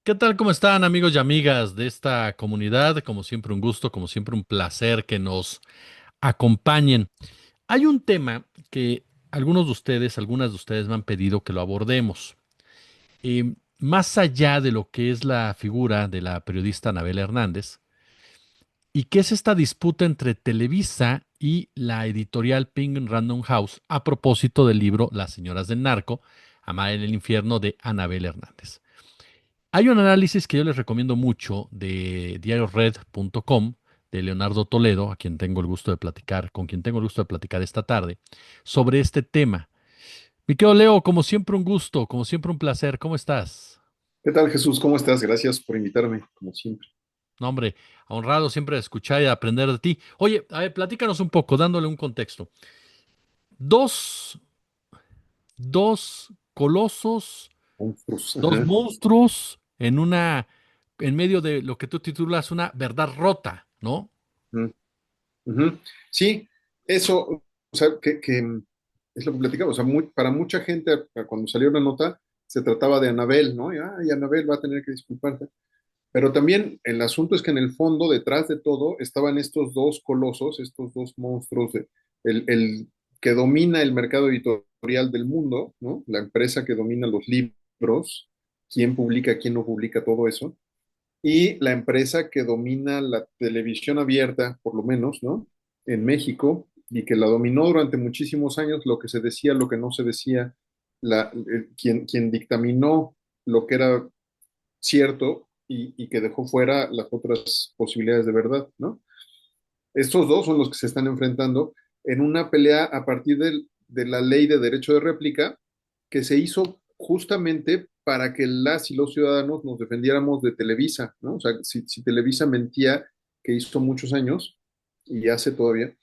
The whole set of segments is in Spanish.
¿Qué tal? ¿Cómo están amigos y amigas de esta comunidad? Como siempre un gusto, como siempre un placer que nos acompañen. Hay un tema que algunos de ustedes, algunas de ustedes me han pedido que lo abordemos. Más allá de lo que es la figura de la periodista Anabel Hernández, y qué es esta disputa entre Televisa y la editorial Penguin Random House a propósito del libro Las señoras del narco, Amar en el infierno de Anabel Hernández. Hay un análisis que yo les recomiendo mucho de diariored.com de Leonardo Toledo, a quien tengo el gusto de platicar, con quien tengo el gusto de platicar esta tarde, sobre este tema. Mi querido Leo, como siempre un gusto, como siempre un placer, ¿cómo estás? ¿Qué tal, Jesús? ¿Cómo estás? Gracias por invitarme, como siempre. No, hombre, honrado siempre de escuchar y de aprender de ti. Oye, a ver, platícanos un poco, dándole un contexto. Dos, dos colosos, Monstruos. dos Ajá. monstruos en medio de lo que tú titulas una verdad rota, ¿no? Ujú, ujú. Sí, eso, o sea, es lo que platicamos. O sea, para mucha gente, cuando salió la nota, se trataba de Anabel, ¿no? Y Anabel va a tener que disculparse. Pero también el asunto es que en el fondo, detrás de todo, estaban estos dos colosos, estos dos monstruos, el que domina el mercado editorial del mundo, ¿no? La empresa que domina los libros, quién publica, quién no publica, todo eso y la empresa que domina la televisión abierta, por lo menos, ¿no? En México, y que la dominó durante muchísimos años, lo que se decía, lo que no se decía, quien dictaminó lo que era cierto y que dejó fuera las otras posibilidades de verdad, ¿no? Estos dos son los que se están enfrentando en una pelea a partir de la ley de derecho de réplica que se hizo justamente para que las y los ciudadanos nos defendiéramos de Televisa, ¿no? O sea, si Televisa mentía, que hizo muchos años y hace todavía,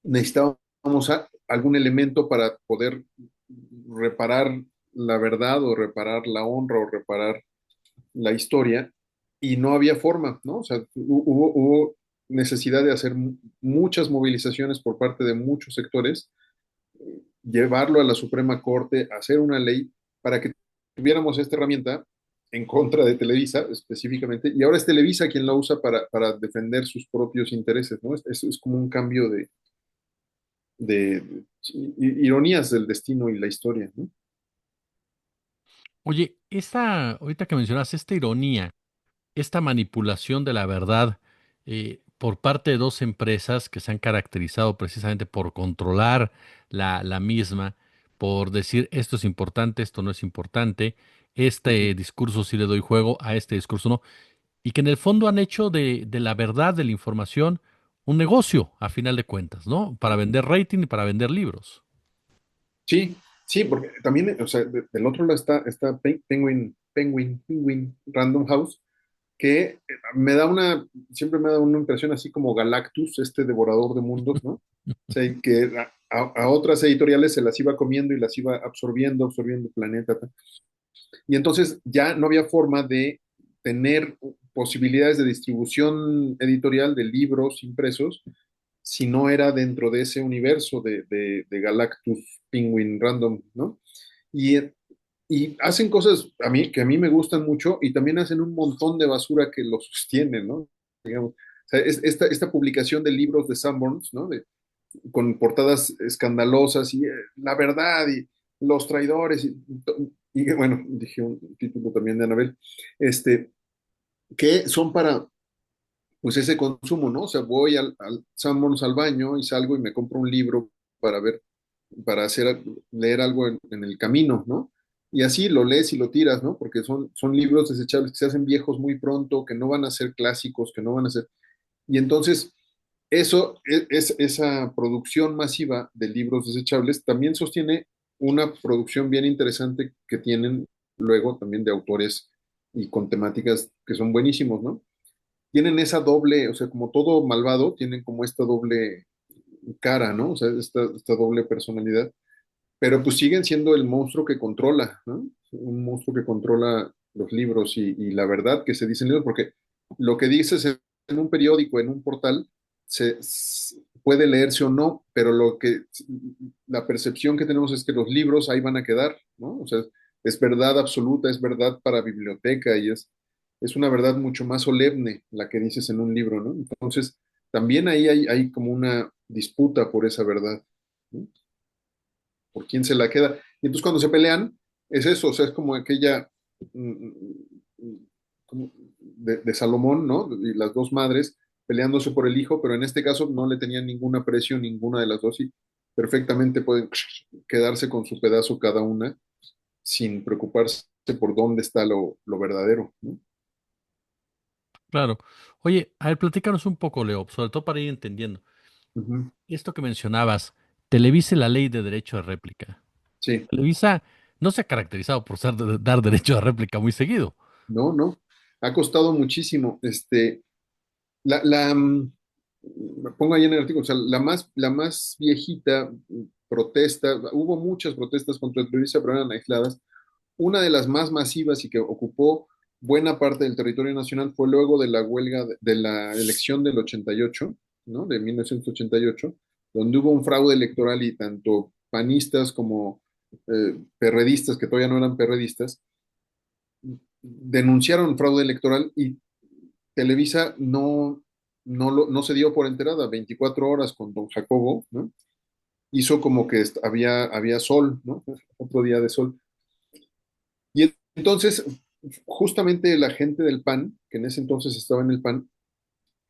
necesitábamos algún elemento para poder reparar la verdad o reparar la honra o reparar la historia y no había forma, ¿no? O sea, hubo necesidad de hacer muchas movilizaciones por parte de muchos sectores, llevarlo a la Suprema Corte, hacer una ley para que tuviéramos esta herramienta en contra de Televisa específicamente, y ahora es Televisa quien la usa para defender sus propios intereses, ¿no? Es como un cambio de ironías del destino y la historia, ¿no? Oye, ahorita que mencionas esta ironía, esta manipulación de la verdad por parte de dos empresas que se han caracterizado precisamente por controlar la misma, por decir esto es importante, esto no es importante, Ujú. este discurso sí le doy juego, a este discurso no, y que en el fondo han hecho de la verdad, de la información, un negocio, a final de cuentas, ¿no? Para vender rating y para vender libros. Sí, sí, porque también, o sea, del otro lado está Penguin Random House, que siempre me da una impresión así como Galactus, este devorador de mundos, ¿no? O sea, y que a otras editoriales se las iba comiendo y las iba absorbiendo el planeta. Y entonces ya no había forma de tener posibilidades de distribución editorial de libros impresos si no era dentro de ese universo de Galactus Penguin Random, ¿no? Y, y hacen cosas que a mí me gustan mucho y también hacen un montón de basura que lo sostiene, ¿no? Digamos, o sea, esta publicación de libros de Sanborns, ¿no? Con portadas escandalosas y la verdad y los traidores y bueno, dije un título también de Anabel, este, que son para pues ese consumo, ¿no? O sea, voy al Sanborns al baño y salgo y me compro un libro para ver, para leer algo en el camino, ¿no? Y así lo lees y lo tiras, ¿no? Porque son libros desechables que se hacen viejos muy pronto, que no van a ser clásicos, que no van a ser... Y entonces, esa producción masiva de libros desechables también sostiene una producción bien interesante que tienen luego también de autores y con temáticas que son buenísimos, ¿no? Tienen esa doble, o sea, como todo malvado, tienen como esta doble cara, ¿no? O sea, esta doble personalidad, pero pues siguen siendo el monstruo que controla, ¿no? Un monstruo que controla los libros y la verdad que se dice en libros, porque lo que dices en un periódico, en un portal, puede leerse o no, pero la percepción que tenemos es que los libros ahí van a quedar, ¿no? O sea, es verdad absoluta, es verdad para biblioteca y es una verdad mucho más solemne la que dices en un libro, ¿no? Entonces, también ahí hay como una disputa por esa verdad, ¿no? Por quién se la queda. Y entonces cuando se pelean, es eso, o sea, es como aquella mm, como de Salomón, ¿no? Y las dos madres peleándose por el hijo, pero en este caso no le tenían ningún aprecio ninguna de las dos y perfectamente pueden quedarse con su pedazo cada una sin preocuparse por dónde está lo verdadero, ¿no? Claro. Oye, a ver, platícanos un poco, Leo, sobre todo para ir entendiendo. Ujú. Esto que mencionabas, Televisa y la ley de derecho de réplica. Sí, Televisa no se ha caracterizado por dar derecho de réplica muy seguido. no, no. Ha costado muchísimo. Me pongo ahí en el artículo, o sea, la más viejita protesta, hubo muchas protestas contra el Televisa, pero eran aisladas. Una de las más masivas y que ocupó buena parte del territorio nacional fue luego de la huelga de la elección del 88, ¿no? De 1988, donde hubo un fraude electoral y tanto panistas como perredistas, que todavía no eran perredistas, denunciaron fraude electoral y Televisa no se dio por enterada. 24 horas con don Jacobo, ¿no? Hizo como que había sol, ¿no? Otro día de sol. Y entonces, justamente la gente del PAN, que en ese entonces estaba en el PAN,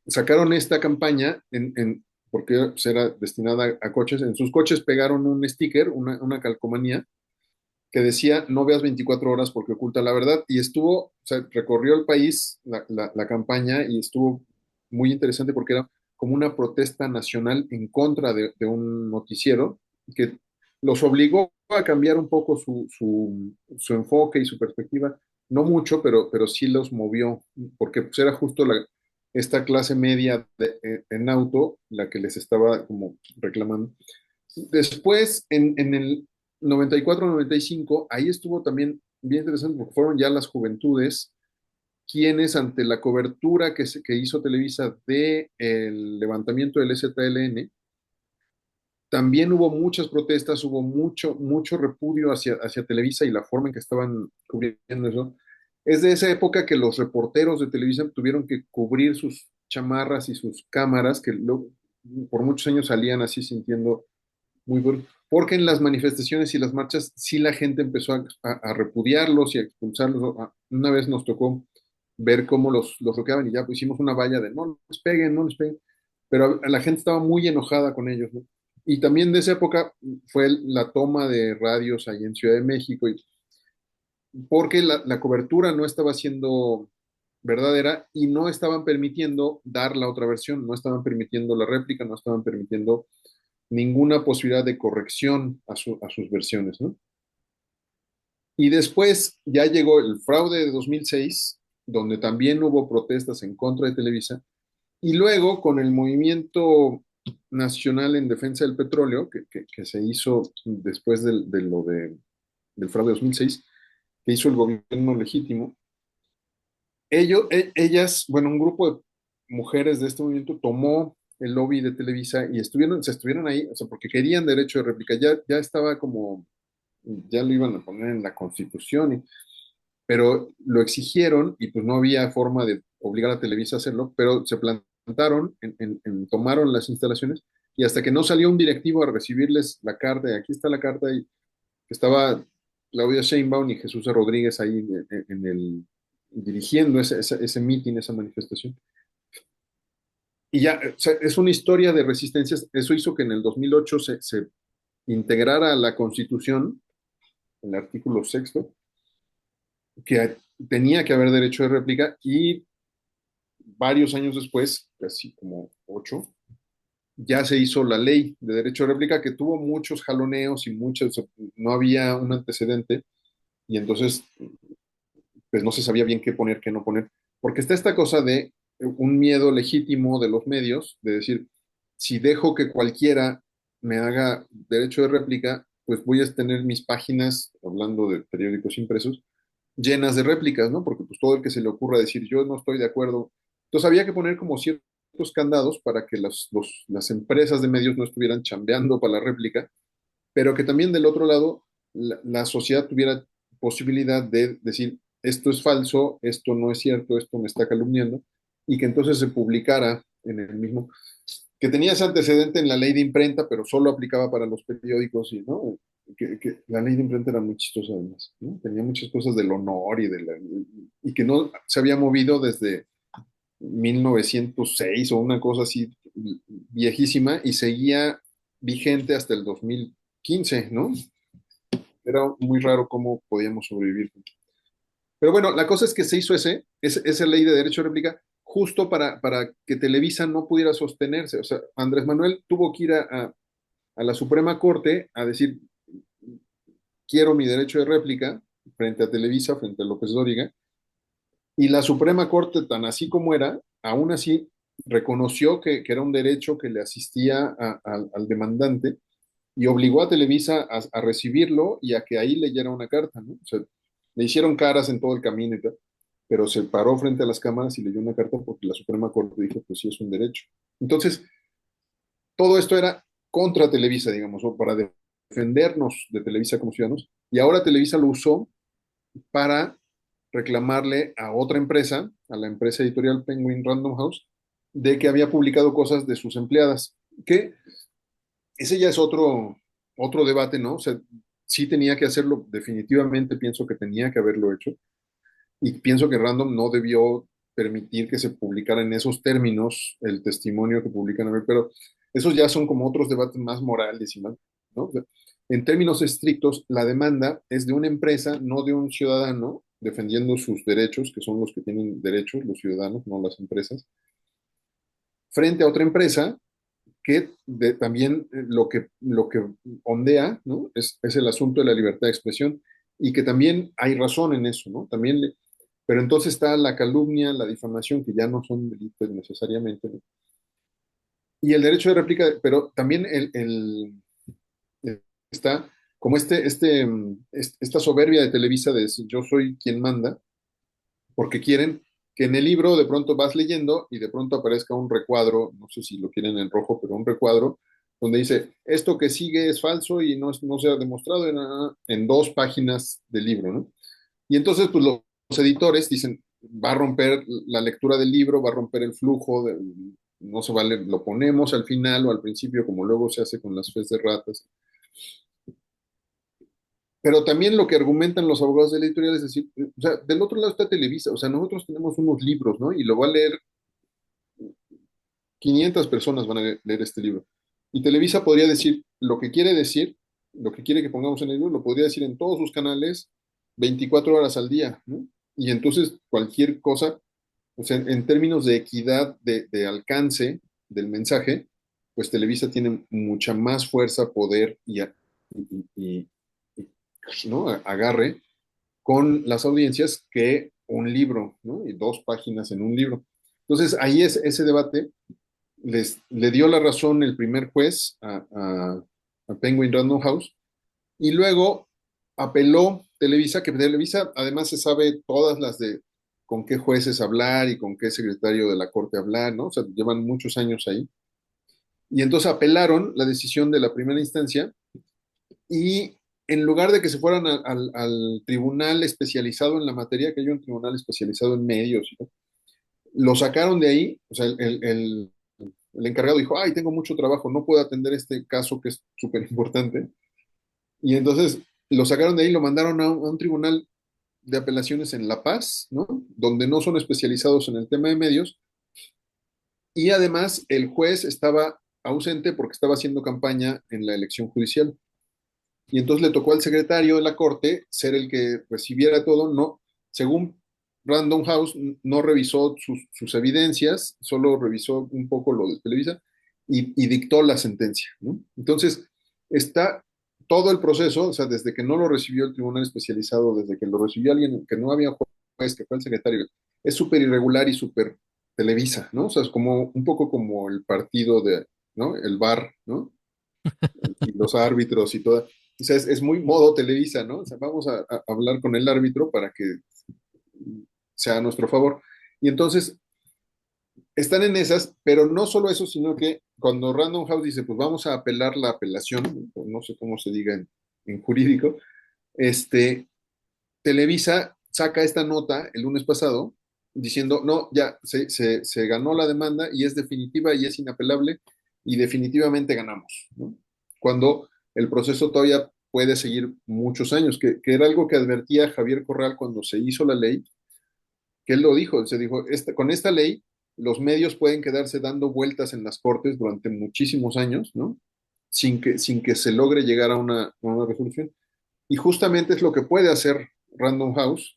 sacaron esta campaña porque pues, era destinada a coches. En sus coches pegaron un sticker, una calcomanía, que decía, no veas 24 horas porque oculta la verdad. Y estuvo, o sea, recorrió el país la campaña y estuvo muy interesante porque era como una protesta nacional en contra de un noticiero que los obligó a cambiar un poco su enfoque y su perspectiva. No mucho, pero sí los movió, porque pues, era justo esta clase media en auto la que les estaba como reclamando. Después, en el 94-95, ahí estuvo también bien interesante porque fueron ya las juventudes quienes ante la cobertura que hizo Televisa del levantamiento del ZLN, también hubo muchas protestas, hubo mucho repudio hacia Televisa y la forma en que estaban cubriendo eso. Es de esa época que los reporteros de Televisa tuvieron que cubrir sus chamarras y sus cámaras, que por muchos años salían así sintiendo muy bueno, porque en las manifestaciones y las marchas sí la gente empezó a repudiarlos y a expulsarlos. Una vez nos tocó ver cómo los bloqueaban y ya pues, hicimos una valla de no les peguen, no les peguen. Pero la gente estaba muy enojada con ellos, ¿no? Y también de esa época fue la toma de radios ahí en Ciudad de México, porque la cobertura no estaba siendo verdadera y no estaban permitiendo dar la otra versión, no estaban permitiendo la réplica, no estaban permitiendo ninguna posibilidad de corrección a sus versiones, ¿no? Y después ya llegó el fraude de 2006, donde también hubo protestas en contra de Televisa, y luego con el movimiento nacional en defensa del petróleo, que se hizo después del fraude de 2006, que hizo el gobierno legítimo, ellas, bueno, un grupo de mujeres de este movimiento tomó el lobby de Televisa y se estuvieron ahí, o sea, porque querían derecho de réplica, ya estaba como, ya lo iban a poner en la Constitución, pero lo exigieron y pues no había forma de obligar a Televisa a hacerlo, pero se plantaron, tomaron las instalaciones y hasta que no salió un directivo a recibirles la carta, y aquí está la carta, y estaba Claudia Sheinbaum y Jesús Rodríguez ahí dirigiendo ese meeting, esa manifestación. Y ya, o sea, es una historia de resistencias. Eso hizo que en el 2008 se integrara a la Constitución, el artículo sexto, que tenía que haber derecho de réplica y varios años después, casi como 8, ya se hizo la ley de derecho de réplica que tuvo muchos jaloneos y no había un antecedente y entonces pues no se sabía bien qué poner, qué no poner, porque está esta cosa de un miedo legítimo de los medios, de decir, si dejo que cualquiera me haga derecho de réplica, pues voy a tener mis páginas, hablando de periódicos impresos, llenas de réplicas, ¿no? Porque pues todo el que se le ocurra decir yo no estoy de acuerdo. Entonces había que poner como ciertos candados para que las empresas de medios no estuvieran chambeando para la réplica, pero que también del otro lado la sociedad tuviera posibilidad de decir, esto es falso, esto no es cierto, esto me está calumniando, y que entonces se publicara en el mismo, que tenía ese antecedente en la ley de imprenta, pero solo aplicaba para los periódicos, y, ¿no? Que la ley de imprenta era muy chistosa además, ¿no? Tenía muchas cosas del honor y que no se había movido desde 1906 o una cosa así viejísima y seguía vigente hasta el 2015, ¿no? Era muy raro cómo podíamos sobrevivir. Pero bueno, la cosa es que se hizo esa ley de derecho de réplica justo para que Televisa no pudiera sostenerse. O sea, Andrés Manuel tuvo que ir a la Suprema Corte a decir, quiero mi derecho de réplica frente a Televisa, frente a López Dóriga, y la Suprema Corte, tan así como era, aún así reconoció que era un derecho que le asistía al demandante y obligó a Televisa a recibirlo y a que ahí leyera una carta, ¿no? O sea, le hicieron caras en todo el camino y tal, pero se paró frente a las cámaras y leyó una carta porque la Suprema Corte dijo que sí es un derecho. Entonces, todo esto era contra Televisa, digamos, o para defendernos de Televisa como ciudadanos, y ahora Televisa lo usó para reclamarle a otra empresa, a la empresa editorial Penguin Random House, de que había publicado cosas de sus empleadas, que ese ya es otro debate, ¿no? O sea, sí tenía que hacerlo, definitivamente pienso que tenía que haberlo hecho, y pienso que Random no debió permitir que se publicara en esos términos el testimonio que publican, a ver, pero esos ya son como otros debates más morales y más, ¿no? O sea, en términos estrictos, la demanda es de una empresa, no de un ciudadano, defendiendo sus derechos, que son los que tienen derechos, los ciudadanos, no las empresas, frente a otra empresa que también lo que ondea, ¿no? Es el asunto de la libertad de expresión y que también hay razón en eso, ¿no? También pero entonces está la calumnia, la difamación, que ya no son delitos necesariamente, ¿no? Y el derecho de réplica, pero también está como esta soberbia de Televisa de decir, yo soy quien manda, porque quieren que en el libro de pronto vas leyendo y de pronto aparezca un recuadro, no sé si lo quieren en rojo, pero un recuadro donde dice, esto que sigue es falso y no se ha demostrado en 2 páginas del libro, ¿no? Y entonces, pues los editores dicen, va a romper la lectura del libro, va a romper el flujo, no se vale, lo ponemos al final o al principio, como luego se hace con las fes de ratas. Pero también lo que argumentan los abogados de la editorial es decir, o sea, del otro lado está Televisa, o sea, nosotros tenemos unos libros, ¿no? Y lo va a leer 500 personas van a leer este libro. Y Televisa podría decir lo que quiere decir, lo que quiere que pongamos en el libro, lo podría decir en todos sus canales 24 horas al día, ¿no? Y entonces cualquier cosa, o sea, en términos de equidad de alcance del mensaje, pues Televisa tiene mucha más fuerza, poder y, ¿no? Agarre con las audiencias que un libro, ¿no? Y 2 páginas en un libro. Entonces ahí es ese debate le dio la razón el primer juez a Penguin Random House y luego apeló Televisa, que Televisa además se sabe todas las de con qué jueces hablar y con qué secretario de la corte hablar, ¿no? O sea, llevan muchos años ahí. Y entonces apelaron la decisión de la primera instancia y en lugar de que se fueran al tribunal especializado en la materia, que hay un tribunal especializado en medios, ¿no? Lo sacaron de ahí, o sea, el encargado dijo, ay, tengo mucho trabajo, no puedo atender este caso que es súper importante. Y entonces lo sacaron de ahí, lo mandaron a un tribunal de apelaciones en La Paz, ¿no? Donde no son especializados en el tema de medios. Y además el juez estaba ausente porque estaba haciendo campaña en la elección judicial. Y entonces le tocó al secretario de la corte ser el que recibiera todo, no, según Random House, no revisó sus evidencias, solo revisó un poco lo de Televisa y dictó la sentencia, ¿no? Entonces, está todo el proceso, o sea, desde que no lo recibió el tribunal especializado, desde que lo recibió alguien que no había juez, que fue el secretario, es súper irregular y súper Televisa, ¿no? O sea, es como un poco como el partido de, ¿no? El bar, ¿no? Y los árbitros y todo. O sea, es muy modo Televisa, ¿no? O sea, vamos a hablar con el árbitro para que sea a nuestro favor. Y entonces están en esas, pero no solo eso, sino que cuando Random House dice, pues vamos a apelar la apelación, no sé cómo se diga en jurídico, este, Televisa saca esta nota el lunes pasado diciendo, no, ya se ganó la demanda y es definitiva y es inapelable y definitivamente ganamos, ¿no? Cuando el proceso todavía puede seguir muchos años, que era algo que advertía Javier Corral cuando se hizo la ley, que él lo dijo, se dijo, con esta ley los medios pueden quedarse dando vueltas en las cortes durante muchísimos años, ¿no? Sin que se logre llegar a una resolución. Y justamente es lo que puede hacer Random House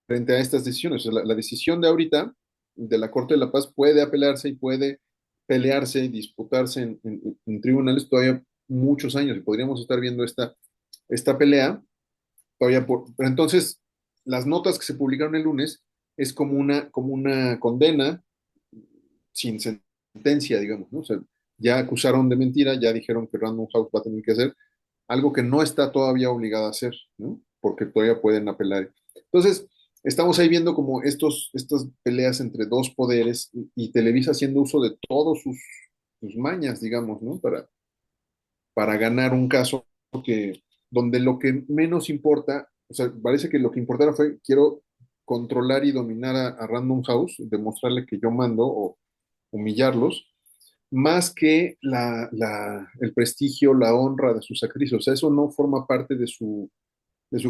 frente a estas decisiones. O sea, la decisión de ahorita de la Corte de la Paz puede apelarse y puede pelearse y disputarse en tribunales todavía muchos años y podríamos estar viendo esta pelea todavía pero entonces las notas que se publicaron el lunes es como una condena sin sentencia, digamos, ¿no? O sea, ya acusaron de mentira, ya dijeron que Random House va a tener que hacer algo que no está todavía obligado a hacer, ¿no? Porque todavía pueden apelar. Entonces, estamos ahí viendo como estas peleas entre dos poderes y Televisa haciendo uso de todos sus mañas, digamos, ¿no? Para ganar un caso que, donde lo que menos importa, o sea, parece que lo que importara fue, quiero controlar y dominar a Random House, demostrarle que yo mando o humillarlos, más que el prestigio, la honra de sus sacrificios. O sea, eso no forma parte de su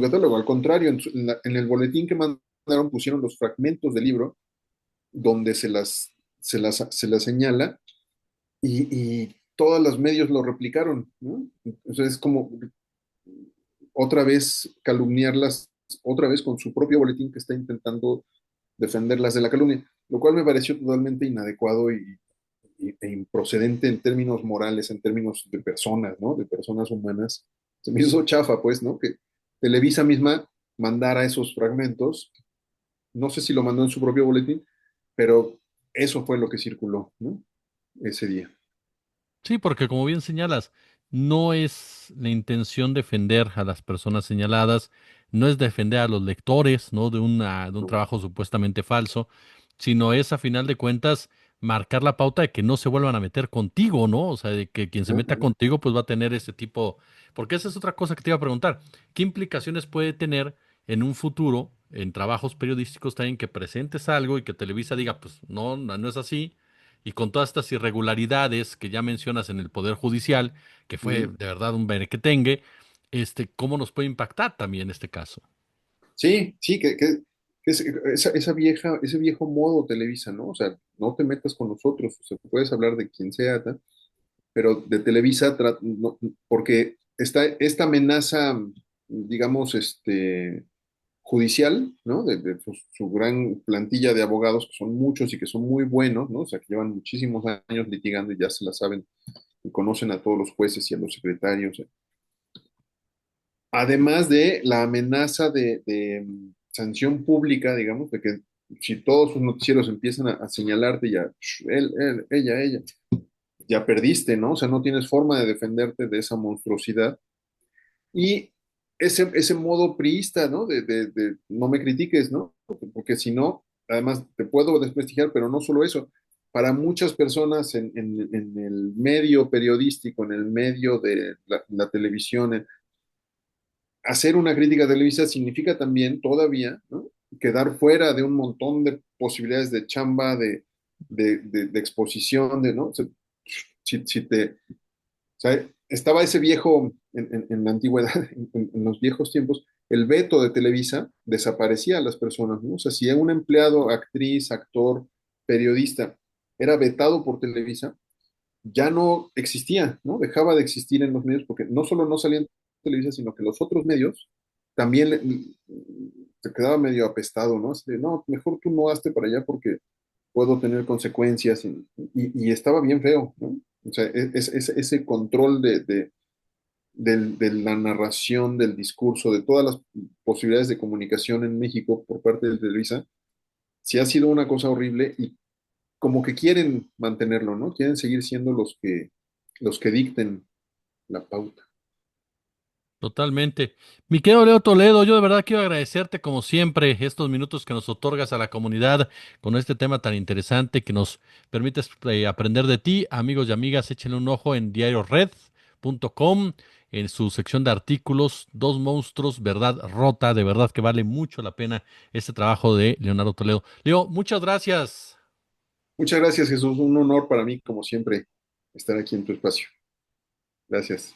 catálogo. Al contrario, en el boletín que mandaron pusieron los fragmentos del libro donde se las señala y todos los medios lo replicaron, ¿no? Entonces es como otra vez calumniarlas, otra vez con su propio boletín que está intentando defenderlas de la calumnia, lo cual me pareció totalmente inadecuado e improcedente en términos morales, en términos de personas, ¿no? De personas humanas. Se me hizo chafa, pues, ¿no? Que Televisa misma mandara esos fragmentos. No sé si lo mandó en su propio boletín, pero eso fue lo que circuló, ¿no? Ese día. Sí, porque como bien señalas, no es la intención defender a las personas señaladas, no es defender a los lectores, ¿no? De un No. trabajo supuestamente falso, sino es a final de cuentas marcar la pauta de que no se vuelvan a meter contigo, ¿no? O sea, de que quien se meta Ajá. contigo pues va a tener ese tipo, porque esa es otra cosa que te iba a preguntar, ¿qué implicaciones puede tener en un futuro en trabajos periodísticos también que presentes algo y que Televisa diga, pues no, no es así? Y con todas estas irregularidades que ya mencionas en el Poder Judicial, que fue Ujú. de verdad un berequetengue, ¿cómo nos puede impactar también este caso? Sí, sí, que ese viejo modo Televisa, ¿no? O sea, no te metas con nosotros, o sea, puedes hablar de quien sea, pero de Televisa, porque está esta amenaza, digamos, judicial, ¿no? De su gran plantilla de abogados, que son muchos y que son muy buenos, ¿no? O sea, que llevan muchísimos años litigando y ya se la saben y conocen a todos los jueces y a los secretarios. Además de la amenaza de sanción pública, digamos, de que si todos sus noticieros empiezan a señalarte ya, él, ella, ya perdiste, ¿no? O sea, no tienes forma de defenderte de esa monstruosidad. Y ese modo priista, ¿no? De no me critiques, ¿no? Porque si no, además te puedo desprestigiar, pero no solo eso. Para muchas personas en el medio periodístico, en el medio de la televisión, hacer una crítica televisiva significa también todavía, ¿no? Quedar fuera de un montón de posibilidades de chamba, de exposición, ¿no? O sea, si te, o sea, estaba ese viejo, en la antigüedad, en los viejos tiempos, el veto de Televisa desaparecía a las personas, ¿no? O sea, si un empleado, actriz, actor, periodista era vetado por Televisa, ya no existía, ¿no? Dejaba de existir en los medios porque no solo no salían en Televisa, sino que los otros medios también se quedaba medio apestado, ¿no? Así de, no, mejor tú no hazte para allá porque puedo tener consecuencias y estaba bien feo, ¿no? O sea, ese control de la narración, del discurso, de todas las posibilidades de comunicación en México por parte de Televisa, sí ha sido una cosa horrible y como que quieren mantenerlo, ¿no? Quieren seguir siendo los que dicten la pauta. Totalmente. Mi querido Leo Toledo, yo de verdad quiero agradecerte como siempre estos minutos que nos otorgas a la comunidad con este tema tan interesante que nos permites aprender de ti. Amigos y amigas, échenle un ojo en Diario Red www.leonardotoledo.com, en su sección de artículos, Dos monstruos, verdad rota. De verdad que vale mucho la pena este trabajo de Leonardo Toledo. Leo, muchas gracias. Muchas gracias, Jesús. Un honor para mí, como siempre, estar aquí en tu espacio. Gracias.